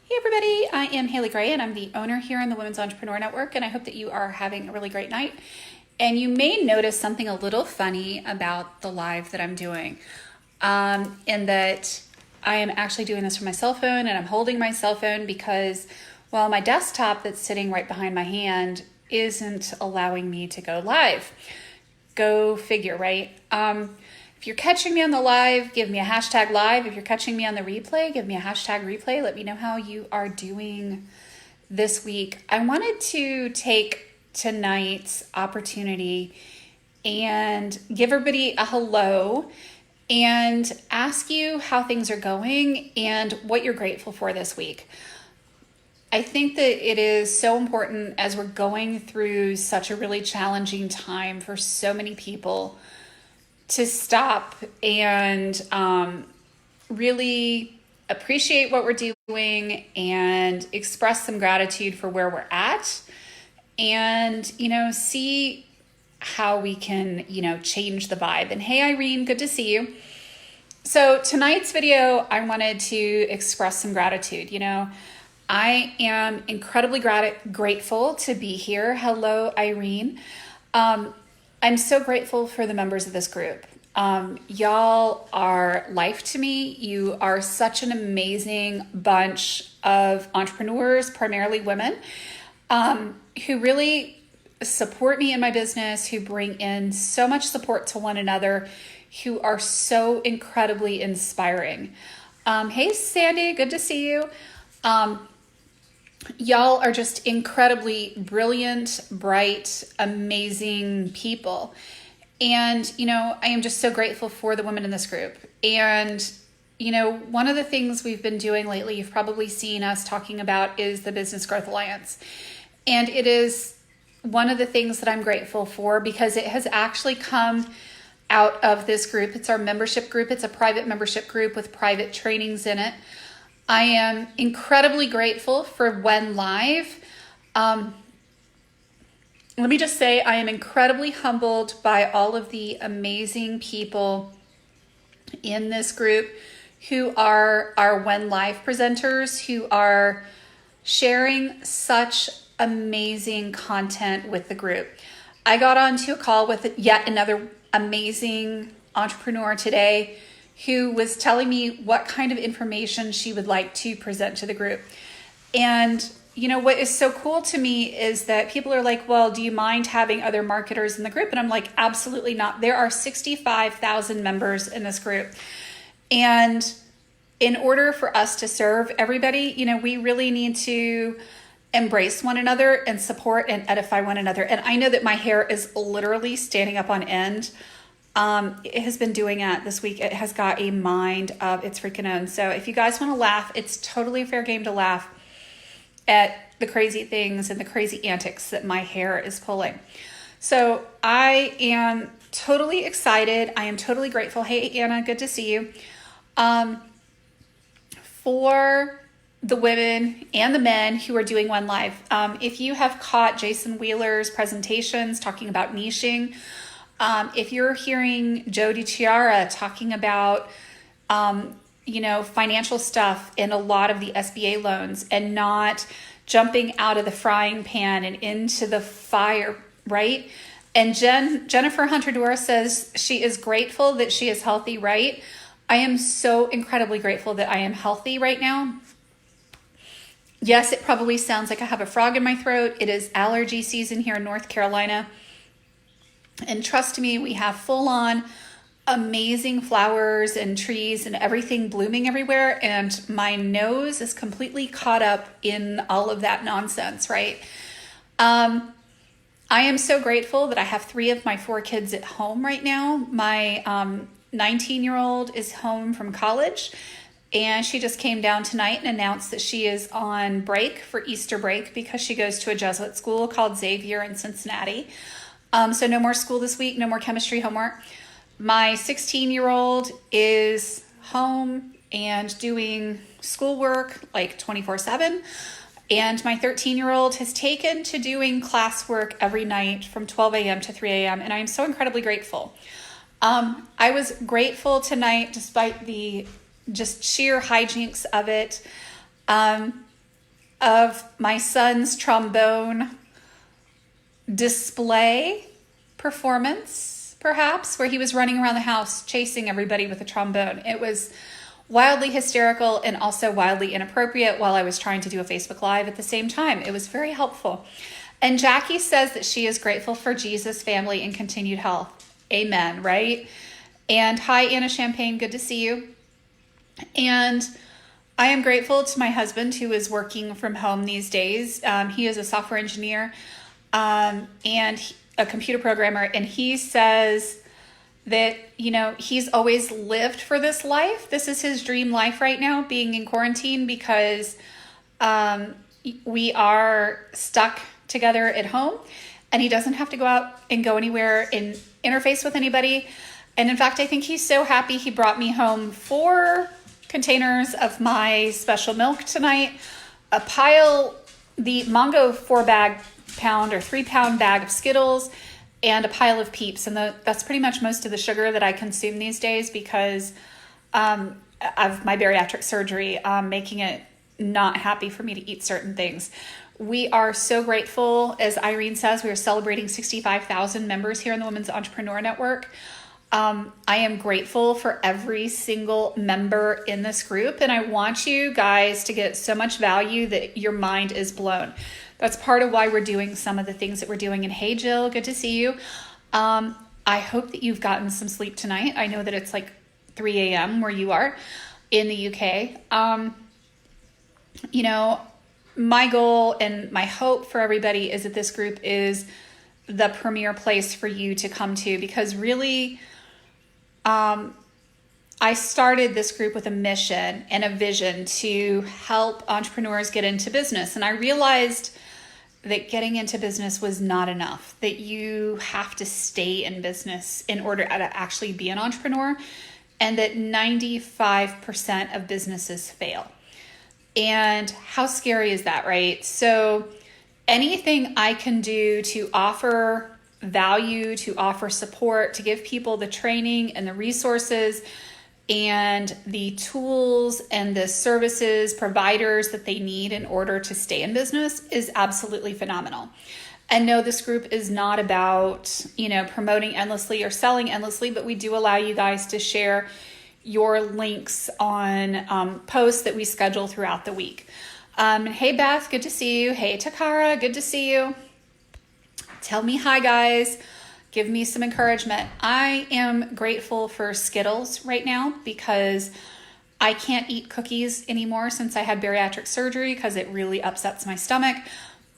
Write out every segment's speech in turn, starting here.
Hey everybody, I am Haley Gray and I'm the owner here in the Women's Entrepreneur Network, and I hope that you are having a really great night. And you may notice something a little funny about the live that I'm doing, in that I am actually doing this from my cell phone, and I'm holding my cell phone because, well, my desktop that's sitting right behind my hand isn't allowing me to go live. Go figure, right? If you're catching me on the live, give me a hashtag live. If you're catching me on the replay, give me a hashtag replay. Let me know how you are doing this week. I wanted to take tonight's opportunity and give everybody a hello and ask you how things are going and what you're grateful for this week. I think that it is so important as we're going through such a really challenging time for so many people to stop and really appreciate what we're doing and express some gratitude for where we're at, and see how we can change the vibe. And hey Irene, good to see you. So tonight's video, I wanted to express some gratitude. I am incredibly grateful to be here. Hello Irene. I'm so grateful for the members of this group. Y'all are life to me. You are such an amazing bunch of entrepreneurs, primarily women, who really support me in my business, who bring in so much support to one another, who are so incredibly inspiring. Hey Sandy, good to see you. Y'all are just incredibly brilliant, bright, amazing people. And, I am just so grateful for the women in this group. And, one of the things we've been doing lately, you've probably seen us talking about, is the Business Growth Alliance. And it is one of the things that I'm grateful for because it has actually come out of this group. It's our membership group. It's a private membership group with private trainings in it. I am incredibly grateful for When Live. Let me just say, I am incredibly humbled by all of the amazing people in this group who are our When Live presenters, who are sharing such amazing content with the group. I got onto a call with yet another amazing entrepreneur today who was telling me what kind of information she would like to present to the group. And what is so cool to me is that people are like, well, do you mind having other marketers in the group? And I'm like, absolutely not. There are 65,000 members in this group. And in order for us to serve everybody, we really need to embrace one another and support and edify one another. And I know that my hair is literally standing up on end. It has been doing it this week. It has got a mind of its freaking own. So if you guys want to laugh, it's totally fair game to laugh at the crazy things and the crazy antics that my hair is pulling. So I am totally excited. I am totally grateful. Hey, Anna, good to see you. For the women and the men who are doing When Live. If you have caught Jason Wheeler's presentations talking about niching, if you're hearing Joe DiChiara talking about, financial stuff in a lot of the SBA loans and not jumping out of the frying pan and into the fire, right? And Jennifer Hunter-Dora says she is grateful that she is healthy, right? I am so incredibly grateful that I am healthy right now. Yes, it probably sounds like I have a frog in my throat. It is allergy season here in North Carolina. And trust me, we have full on amazing flowers and trees and everything blooming everywhere. And my nose is completely caught up in all of that nonsense, right? I am so grateful that I have 3 of my 4 kids at home right now. My 19-year-old is home from college, and she just came down tonight and announced that she is on break for Easter break because she goes to a Jesuit school called Xavier in Cincinnati. So no more school this week, no more chemistry homework. My 16-year-old is home and doing schoolwork like 24/7. And my 13-year-old has taken to doing classwork every night from 12 a.m. to 3 a.m. And I am so incredibly grateful. I was grateful tonight, despite the just sheer hijinks of it. of my son's trombone display performance, perhaps, where he was running around the house chasing everybody with a trombone. It was wildly hysterical and also wildly inappropriate while I was trying to do a Facebook Live at the same time. It was very helpful. And Jackie says that she is grateful for Jesus, family, and continued health. Amen, right? And hi, Anna Champagne. Good to see you. And I am grateful to my husband who is working from home these days. He is a software engineer and a computer programmer. And he says that, you know, he's always lived for this life. This is his dream life right now, being in quarantine, because we are stuck together at home and he doesn't have to go out and go anywhere and interface with anybody. And in fact, I think he's so happy he brought me home 4 containers of my special milk tonight, a pile, the Mongo 4-pound or 3-pound bag of Skittles, and a pile of Peeps. And that's pretty much most of the sugar that I consume these days because of my bariatric surgery, making it not happy for me to eat certain things. We are so grateful. As Irene says, we are celebrating 65,000 members here in the Women's Entrepreneur Network. I am grateful for every single member in this group, and I want you guys to get so much value that your mind is blown. That's part of why we're doing some of the things that we're doing. And hey, Jill, good to see you. I hope that you've gotten some sleep tonight. I know that it's like 3 a.m. where you are in the UK. You know, my goal and my hope for everybody is that this group is the premier place for you to come to, because really, I started this group with a mission and a vision to help entrepreneurs get into business. And I realized that getting into business was not enough, that you have to stay in business in order to actually be an entrepreneur, and that 95% of businesses fail. And how scary is that, right? So anything I can do to offer value, to offer support, to give people the training and the resources and the tools and the services, providers that they need in order to stay in business is absolutely phenomenal. And no, this group is not about, you know, promoting endlessly or selling endlessly, but we do allow you guys to share your links on posts that we schedule throughout the week. Hey, Beth, good to see you. Hey, Takara, good to see you. Tell me hi, guys. Give me some encouragement. I am grateful for Skittles right now because I can't eat cookies anymore since I had bariatric surgery because it really upsets my stomach,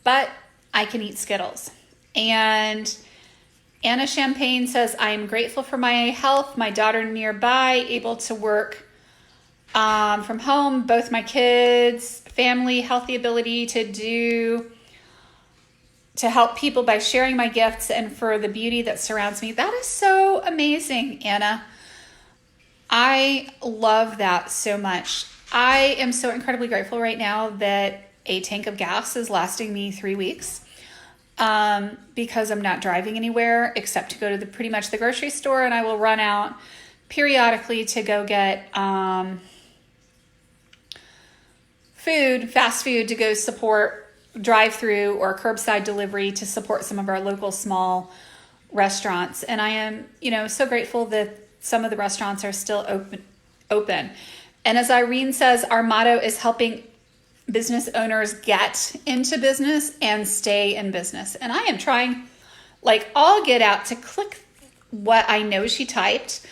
but I can eat Skittles. And Anna Champagne says, I am grateful for my health, my daughter nearby, able to work from home, both my kids, family, healthy ability to help people by sharing my gifts and for the beauty that surrounds me. That is so amazing, Anna. I love that so much. I am so incredibly grateful right now that a tank of gas is lasting me 3 weeks because I'm not driving anywhere except to go to pretty much the grocery store, and I will run out periodically to go get fast food to go support drive-through or curbside delivery to support some of our local small restaurants. And I am, so grateful that some of the restaurants are still open. And as Irene says, our motto is helping business owners get into business and stay in business. And I am trying, all get out to click what I know she typed.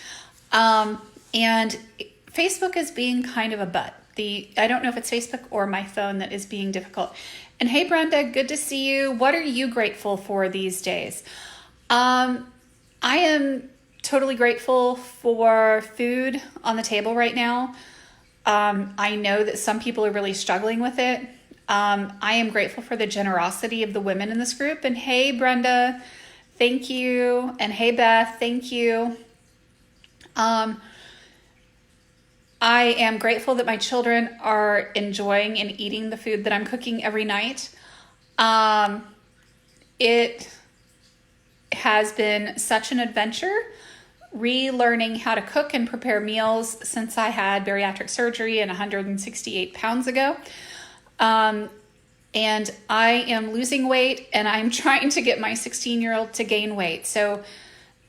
And Facebook is being kind of a butt. I don't know if it's Facebook or my phone that is being difficult. And hey, Brenda, good to see you. What are you grateful for these days? I am totally grateful for food on the table right now. I know that some people are really struggling with it. I am grateful for the generosity of the women in this group. And hey, Brenda, thank you. And hey, Beth, thank you. I am grateful that my children are enjoying and eating the food that I'm cooking every night. It has been such an adventure relearning how to cook and prepare meals since I had bariatric surgery and 168 pounds ago. And I am losing weight, and I'm trying to get my 16-year-old to gain weight. So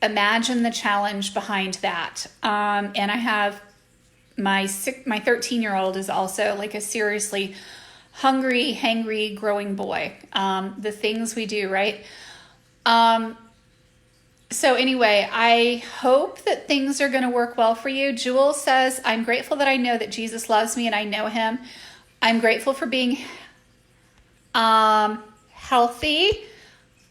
imagine the challenge behind that. And I have my 13-year-old is also like a seriously hungry, hangry, growing boy. The things we do, right? So anyway, I hope that things are going to work well for you. Jewel says, I'm grateful that I know that Jesus loves me and I know him. I'm grateful for being healthy.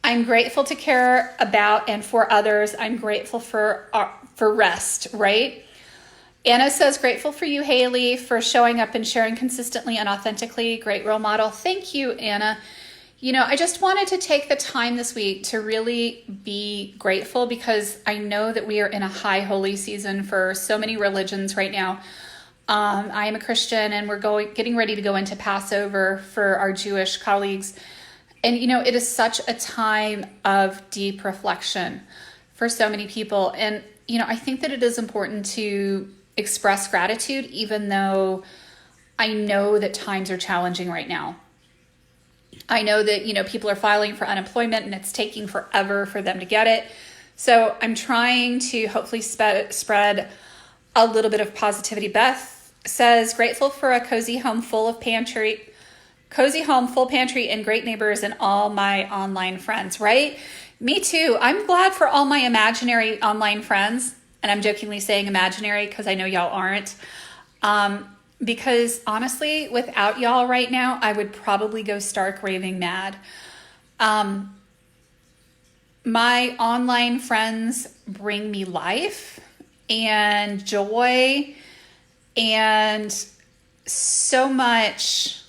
I'm grateful to care about and for others. I'm grateful for rest, right? Anna says, grateful for you, Haley, for showing up and sharing consistently and authentically. Great role model. Thank you, Anna. You know, I just wanted to take the time this week to really be grateful because I know that we are in a high holy season for so many religions right now. I am a Christian and we're getting ready to go into Passover for our Jewish colleagues. And, you know, it is such a time of deep reflection for so many people. And, you know, I think that it is important to express gratitude, even though I know that times are challenging right now. I know that, you know, people are filing for unemployment and it's taking forever for them to get it. So I'm trying to hopefully spread a little bit of positivity. Beth says, grateful for a cozy home full pantry and great neighbors and all my online friends, right? Me too. I'm glad for all my imaginary online friends. And I'm jokingly saying imaginary because I know y'all aren't. Because honestly, without y'all right now, I would probably go stark raving mad. My online friends bring me life and joy and so much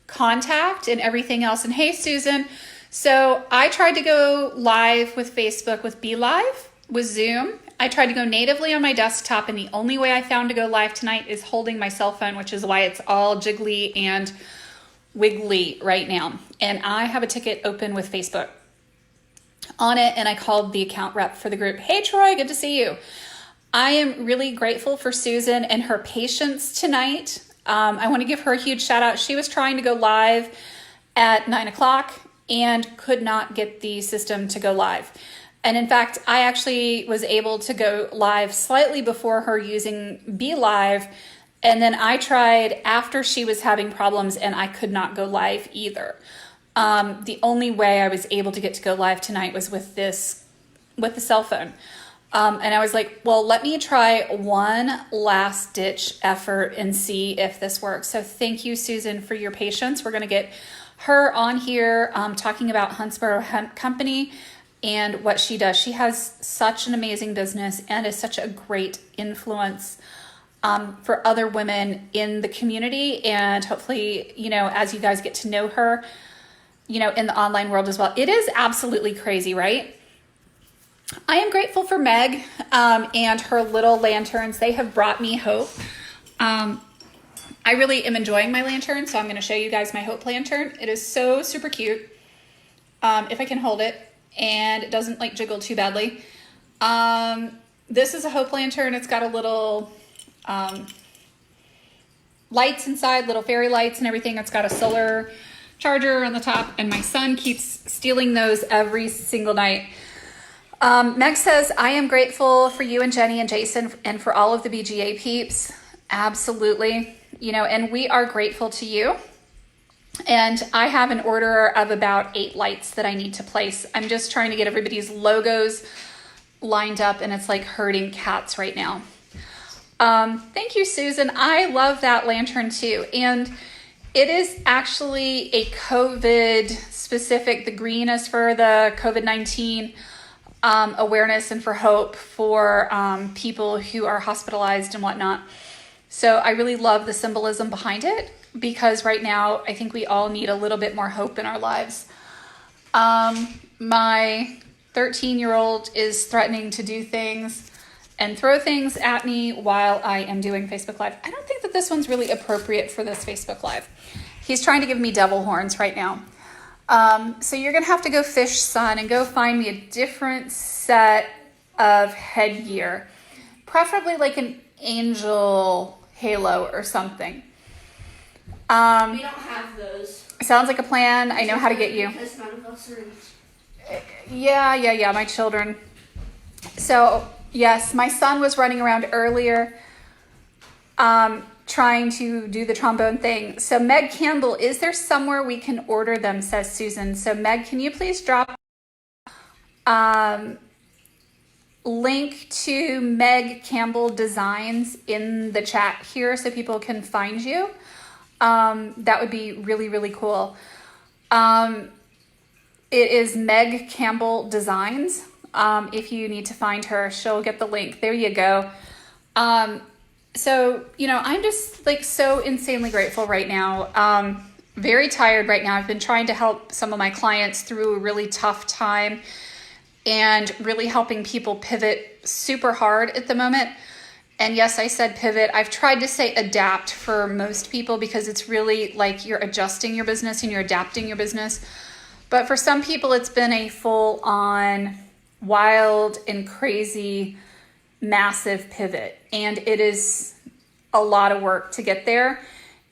contact and everything else. And hey, Susan. So I tried to go live with Facebook with BeLive, with Zoom. I tried to go natively on my desktop, and the only way I found to go live tonight is holding my cell phone, which is why it's all jiggly and wiggly right now. And I have a ticket open with Facebook on it, and I called the account rep for the group. Hey, Troy, good to see you. I am really grateful for Susan and her patience tonight. I want to give her a huge shout out. She was trying to go live at 9:00 and could not get the system to go live. And in fact, I actually was able to go live slightly before her using BeLive. And then I tried after she was having problems and I could not go live either. The only way I was able to get to go live tonight was with the cell phone. And I was like, well, let me try one last ditch effort and see if this works. So thank you, Susan, for your patience. We're going to get her on here talking about Huntsboro Hemp Company and what she does. She has such an amazing business and is such a great influence for other women in the community. And hopefully, you know, as you guys get to know her, you know, in the online world as well. It is absolutely crazy, right? I am grateful for Meg and her little lanterns. They have brought me hope. I really am enjoying my lantern, so I'm going to show you guys my hope lantern. It is so super cute. If I can hold it and it doesn't like jiggle too badly. This is a hope lantern. It's got a little lights inside, little fairy lights and everything. It's got a solar charger on the top, and my son keeps stealing those every single night. Meg says, I am grateful for you and Jenny and Jason and for all of the BGA peeps. Absolutely. You know, and we are grateful to you. And I have an order of about 8 lights that I need to place. I'm just trying to get everybody's logos lined up, and it's like herding cats right now. Thank you, Susan. I love that lantern too. And it is actually a COVID specific. The green is for the COVID-19 awareness and for hope for people who are hospitalized and whatnot. So I really love the symbolism behind it, because right now I think we all need a little bit more hope in our lives. My 13-year-old is threatening to do things and throw things at me while I am doing Facebook Live. I don't think that this one's really appropriate for this Facebook Live. He's trying to give me devil horns right now. So you're going to have to go fish, son, and go find me a different set of headgear. Preferably like an angel halo or something. We don't have those. Sounds like a plan. I know how to get you. Because none of us are. Yeah, my children. So, yes, my son was running around earlier trying to do the trombone thing. So, Meg Campbell, is there somewhere we can order them, says Susan. So, Meg, can you please drop link to Meg Campbell Designs in the chat here so people can find you? That would be really, really cool. It is Meg Campbell Designs. If you need to find her, she'll get the link. There you go. So, I'm just like so insanely grateful right now. Very tired right now. I've been trying to help some of my clients through a really tough time and really helping people pivot super hard at the moment. And yes, I said pivot. I've tried to say adapt for most people because it's really like you're adjusting your business and you're adapting your business. But for some people, it's been a full on wild and crazy, massive pivot. And it is a lot of work to get there.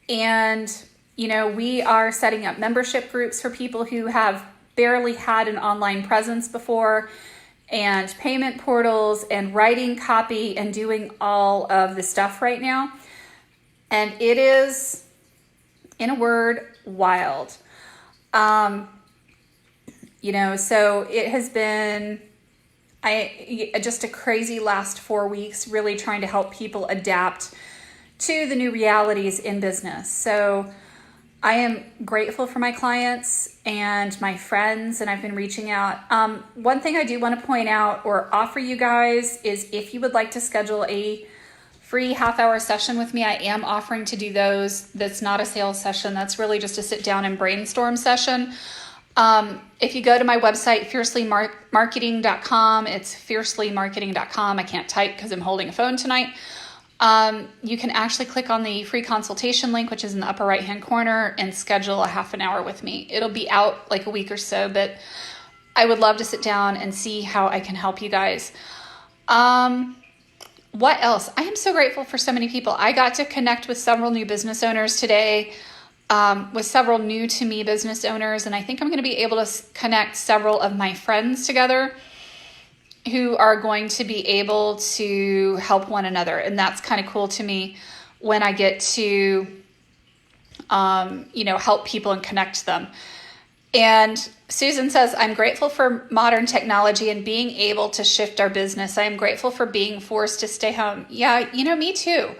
And, we are setting up membership groups for people who have barely had an online presence before, and payment portals and writing copy and doing all of the stuff right now. And it is, in a word, wild. So it has been just a crazy last 4 weeks, really trying to help people adapt to the new realities in business. So I am grateful for my clients and my friends, and I've been reaching out. One thing I do want to point out or offer you guys is if you would like to schedule a free half-hour session with me, I am offering to do those. That's not a sales session. That's really just a sit down and brainstorm session. If you go to my website, fiercelymarketing.com, it's fiercelymarketing.com. I can't type because I'm holding a phone tonight. You can actually click on the free consultation link, which is in the upper right-hand corner, and schedule a half an hour with me. It'll be out like a week or so, but I would love to sit down and see how I can help you guys. What else? I am so grateful for so many people. I got to connect with several new business owners today, with several new to me business owners, and I think I'm going to be able to connect several of my friends together who are going to be able to help one another. And that's kind of cool to me when I get to, help people and connect them. And Susan says, I'm grateful for modern technology and being able to shift our business. I am grateful for being forced to stay home. Yeah, me too.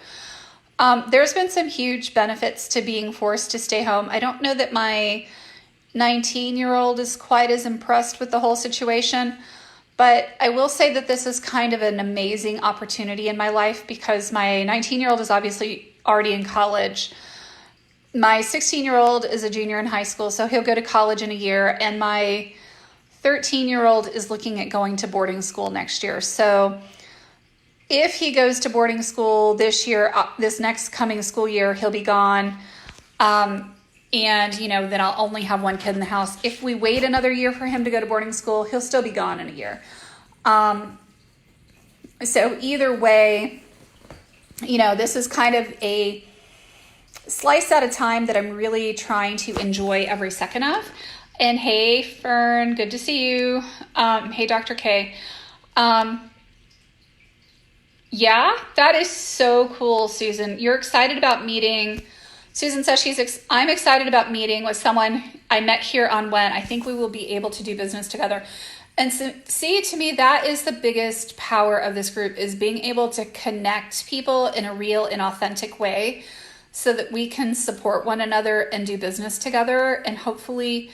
There's been some huge benefits to being forced to stay home. I don't know that my 19-year-old is quite as impressed with the whole situation. But I will say that this is kind of an amazing opportunity in my life because my 19-year-old is obviously already in college. My 16-year-old is a junior in high school, so he'll go to college in a year. And my 13-year-old is looking at going to boarding school next year. So if he goes to boarding school this year, this next coming school year, he'll be gone. And, then I'll only have one kid in the house. If we wait another year for him to go to boarding school, he'll still be gone in a year. So either way, this is kind of a slice at a time that I'm really trying to enjoy every second of. And hey, Fern, good to see you. Hey, Dr. K. Yeah, that is so cool, Susan. You're excited about meeting. Susan says I'm excited about meeting with someone I met here on When. I think we will be able to do business together. And so, see, to me, that is the biggest power of this group, is being able to connect people in a real and authentic way so that we can support one another and do business together and hopefully,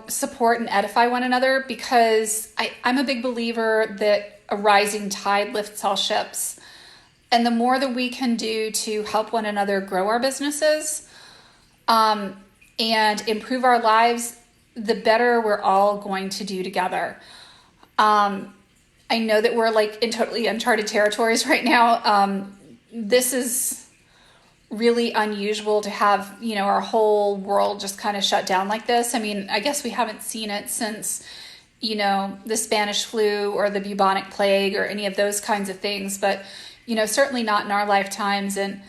support and edify one another, because I'm a big believer that a rising tide lifts all ships. And the more that we can do to help one another grow our businesses and improve our lives, the better we're all going to do together. I know that we're like in totally uncharted territories right now. This is really unusual to have, our whole world just kind of shut down like this. I mean, I guess we haven't seen it since, the Spanish flu or the bubonic plague or any of those kinds of things, but certainly not in our lifetimes. And,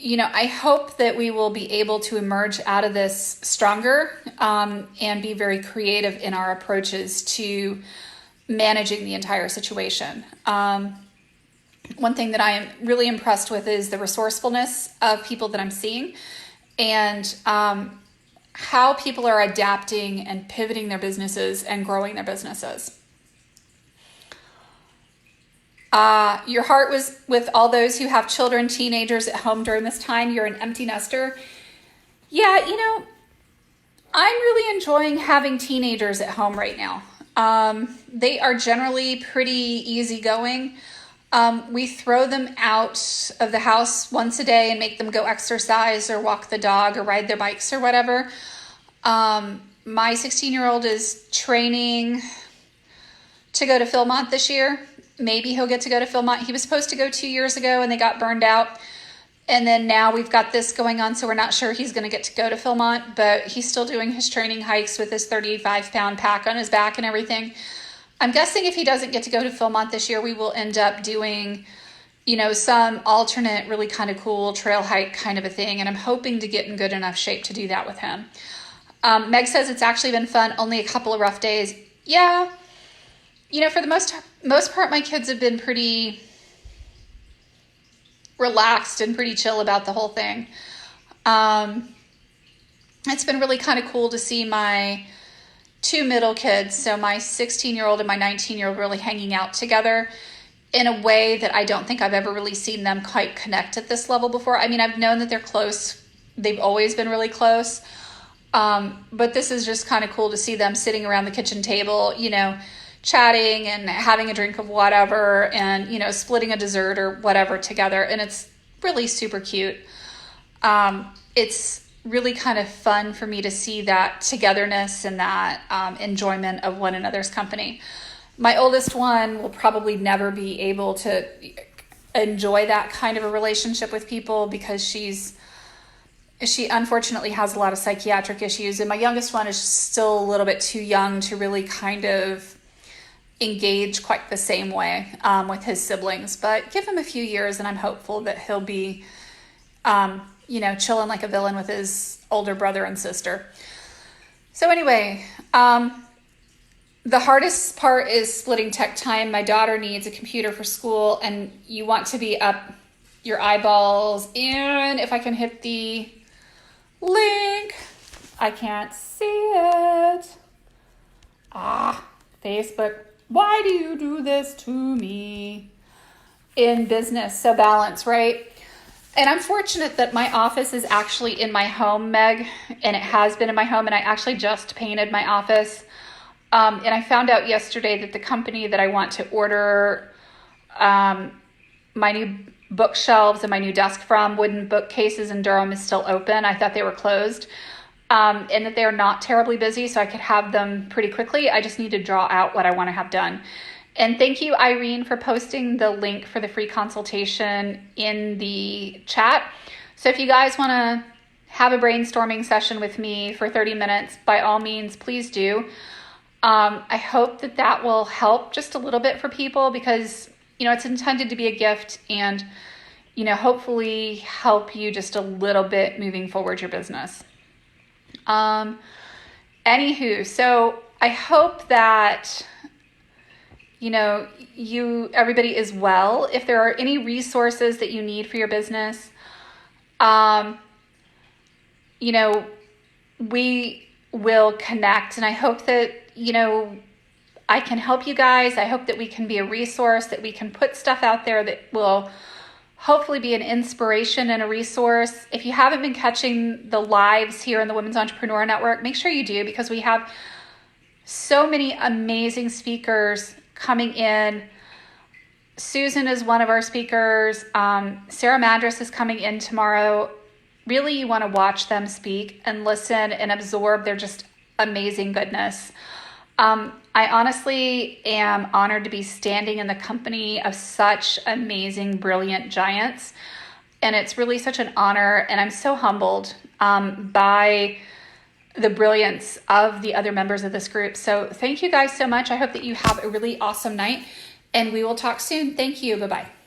I hope that we will be able to emerge out of this stronger, and be very creative in our approaches to managing the entire situation. One thing that I am really impressed with is the resourcefulness of people that I'm seeing, and how people are adapting and pivoting their businesses and growing their businesses. Your heart was with all those who have children, teenagers at home during this time. You're an empty nester. Yeah, I'm really enjoying having teenagers at home right now. They are generally pretty easygoing. We throw them out of the house once a day and make them go exercise or walk the dog or ride their bikes or whatever. My 16-year-old is training to go to Philmont this year. Maybe he'll get to go to Philmont. He was supposed to go 2 years ago and they got burned out. And then now we've got this going on, so we're not sure he's going to get to go to Philmont, but he's still doing his training hikes with his 35-pound pack on his back and everything. I'm guessing if he doesn't get to go to Philmont this year, we will end up doing, some alternate, really kind of cool trail hike kind of a thing. And I'm hoping to get in good enough shape to do that with him. Meg says it's actually been fun, only a couple of rough days. Yeah. For the most part, my kids have been pretty relaxed and pretty chill about the whole thing. It's been really kind of cool to see my two middle kids, so my 16-year-old and my 19-year-old, really hanging out together in a way that I don't think I've ever really seen them quite connect at this level before. I mean, I've known that they're close. They've always been really close. But this is just kind of cool to see them sitting around the kitchen table, chatting and having a drink of whatever and, splitting a dessert or whatever together. And it's really super cute. It's really kind of fun for me to see that togetherness and that enjoyment of one another's company. My oldest one will probably never be able to enjoy that kind of a relationship with people because she unfortunately has a lot of psychiatric issues. And my youngest one is still a little bit too young to really kind of engage quite the same way with his siblings. But give him a few years and I'm hopeful that he'll be, chilling like a villain with his older brother and sister. So anyway, the hardest part is splitting tech time. My daughter needs a computer for school and you want to be up your eyeballs. And if I can hit the link, I can't see it. Facebook. Why do you do this to me? In business, so balance, right? And I'm fortunate that my office is actually in my home, Meg, and it has been in my home, and I actually just painted my office. And I found out yesterday that the company that I want to order my new bookshelves and my new desk from, Wooden Bookcases in Durham, is still open. I thought they were closed. And that they're not terribly busy, so I could have them pretty quickly. I just need to draw out what I want to have done. And thank you, Irene, for posting the link for the free consultation in the chat. So if you guys want to have a brainstorming session with me for 30 minutes, by all means, please do. I hope that will help just a little bit for people because, it's intended to be a gift and, hopefully help you just a little bit moving forward your business. Anywho, so I hope that, everybody is well. If there are any resources that you need for your business, we will connect. And I hope that, I can help you guys. I hope that we can be a resource, that we can put stuff out there that will hopefully be an inspiration and a resource. If you haven't been catching the lives here in the Women's Entrepreneur Network, make sure you do because we have so many amazing speakers coming in. Susan is one of our speakers. Sarah Madras is coming in tomorrow. Really, you want to watch them speak and listen and absorb their just amazing goodness. I honestly am honored to be standing in the company of such amazing, brilliant giants. And it's really such an honor. And I'm so humbled by the brilliance of the other members of this group. So thank you guys so much. I hope that you have a really awesome night and we will talk soon. Thank you. Bye-bye.